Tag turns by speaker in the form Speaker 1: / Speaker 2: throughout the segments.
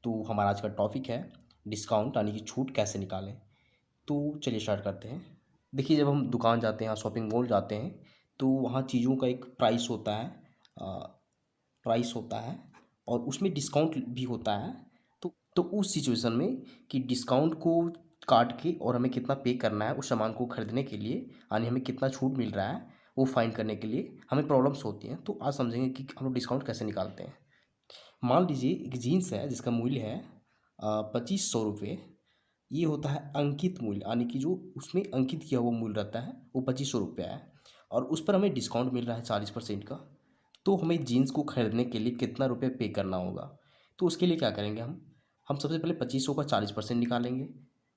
Speaker 1: तो हमारा आज का टॉपिक है डिस्काउंट यानी कि छूट कैसे निकालें। तो चलिए स्टार्ट करते हैं। देखिए, जब हम दुकान जाते हैं, शॉपिंग मॉल जाते हैं, तो वहाँ चीज़ों का एक प्राइस होता है और उसमें डिस्काउंट भी होता है। तो उस सिचुएशन में कि डिस्काउंट को काट के और हमें कितना पे करना है उस सामान को खरीदने के लिए, यानी हमें कितना छूट मिल रहा है वो फाइंड करने के लिए हमें प्रॉब्लम्स होती हैं। तो आज समझेंगे कि हम लोग डिस्काउंट कैसे निकालते हैं। मान लीजिए एक जीन्स है जिसका मूल्य है 2500 रुपये। ये होता है अंकित मूल्य, यानी कि जो उसमें अंकित किया हुआ मूल्य रहता है वो 2500 रुपया है और उस पर हमें डिस्काउंट मिल रहा है 40% का। तो हमें जीन्स को खरीदने के लिए कितना रुपये पे करना होगा। तो उसके लिए क्या करेंगे, हम सबसे पहले 2500 का 40% निकालेंगे।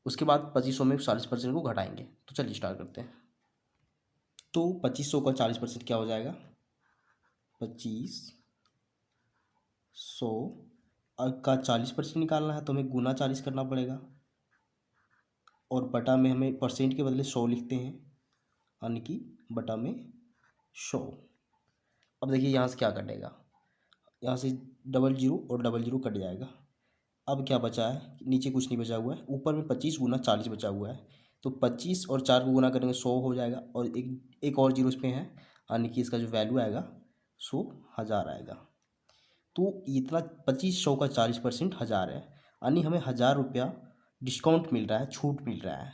Speaker 1: उसके बाद 2500 में 40% को घटाएंगे। तो चलिए स्टार्ट करते हैं। तो 2500 का 40% क्या हो जाएगा, 2500 का 40% निकालना है तो हमें गुना 40 करना पड़ेगा और बटा में हमें परसेंट के बदले 100 लिखते हैं, यानी कि बटा में 100। अब देखिए यहाँ से क्या कटेगा, यहाँ से डबल जीरो और डबल जीरो कट जाएगा। अब क्या बचा है, नीचे कुछ नहीं बचा हुआ है, ऊपर में 25 गुना 40 बचा हुआ है। तो 25 और 4 को गुना करेंगे 100 हो जाएगा और एक और जीरो इसमें है, यानी कि इसका जो वैल्यू आएगा 100,000 आएगा। तो इतना 2500 का 40% 1000 है, यानी हमें 1000 रुपया डिस्काउंट मिल रहा है, छूट मिल रहा है।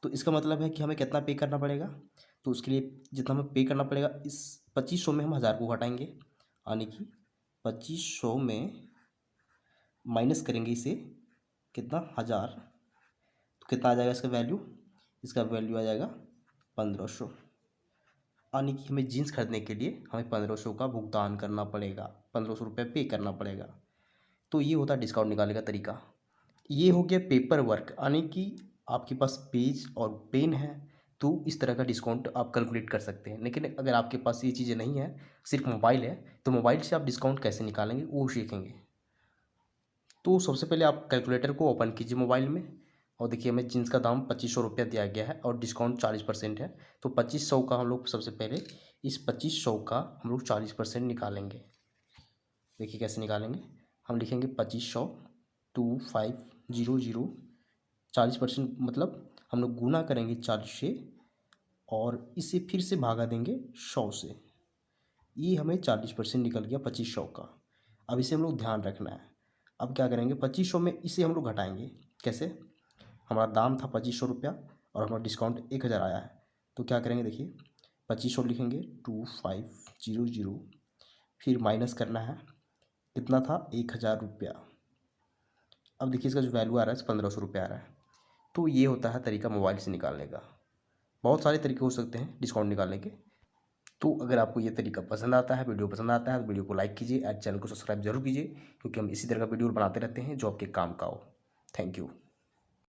Speaker 1: तो इसका मतलब है कि हमें कितना पे करना पड़ेगा। तो उसके लिए जितना हमें पे करना पड़ेगा, इस 2500 में हम 1000 को घटाएंगे, यानी कि 2500 में माइनस करेंगे इसे, कितना 1000। तो कितना आ जाएगा इसका वैल्यू, इसका वैल्यू आ जाएगा 1500, यानी कि हमें जीन्स खरीदने के लिए हमें 1500 का भुगतान करना पड़ेगा, 1500 रुपये पे करना पड़ेगा। तो ये होता है डिस्काउंट निकालने का तरीका। ये हो गया पेपर वर्क, यानी कि आपके पास पेज और पेन है तो इस तरह का डिस्काउंट आप कैलकुलेट कर सकते हैं। लेकिन अगर आपके पास ये चीज़ें नहीं है, सिर्फ मोबाइल है, तो मोबाइल से आप डिस्काउंट कैसे निकालेंगे वो सीखेंगे। तो सबसे पहले आप कैलकुलेटर को ओपन कीजिए मोबाइल में और देखिए हमें जीन्स का दाम 2500 रुपया दिया गया है और डिस्काउंट 40% है। तो 2500 का हम लोग सबसे पहले इस 2500 का हम लोग 40% निकालेंगे। देखिए कैसे निकालेंगे, हम लिखेंगे 2500 2500, 40% मतलब हम लोग गुना करेंगे 40 से और इसे फिर से भागा देंगे 100 से। ये हमें 40% निकल गया 2500 का। अब इसे हम लोग ध्यान रखना है। अब क्या करेंगे, 2500 में इसे हम लोग घटाएंगे। कैसे, हमारा दाम था 2500 रुपया और हमारा डिस्काउंट 1000 आया है। तो क्या करेंगे, देखिए 2500 लिखेंगे 2500, फिर माइनस करना है, कितना था 1000 रुपया। अब देखिए इसका जो वैल्यू आ रहा है 1500 रुपया आ रहा है। तो ये होता है तरीका मोबाइल से निकालने का। बहुत सारे तरीके हो सकते हैं डिस्काउंट निकालने के। तो अगर आपको ये तरीका पसंद आता है, वीडियो पसंद आता है, तो वीडियो को लाइक कीजिए और चैनल को सब्सक्राइब जरूर कीजिए, क्योंकि हम इसी तरह का वीडियो बनाते रहते हैं जो आपके काम का हो। Thank you.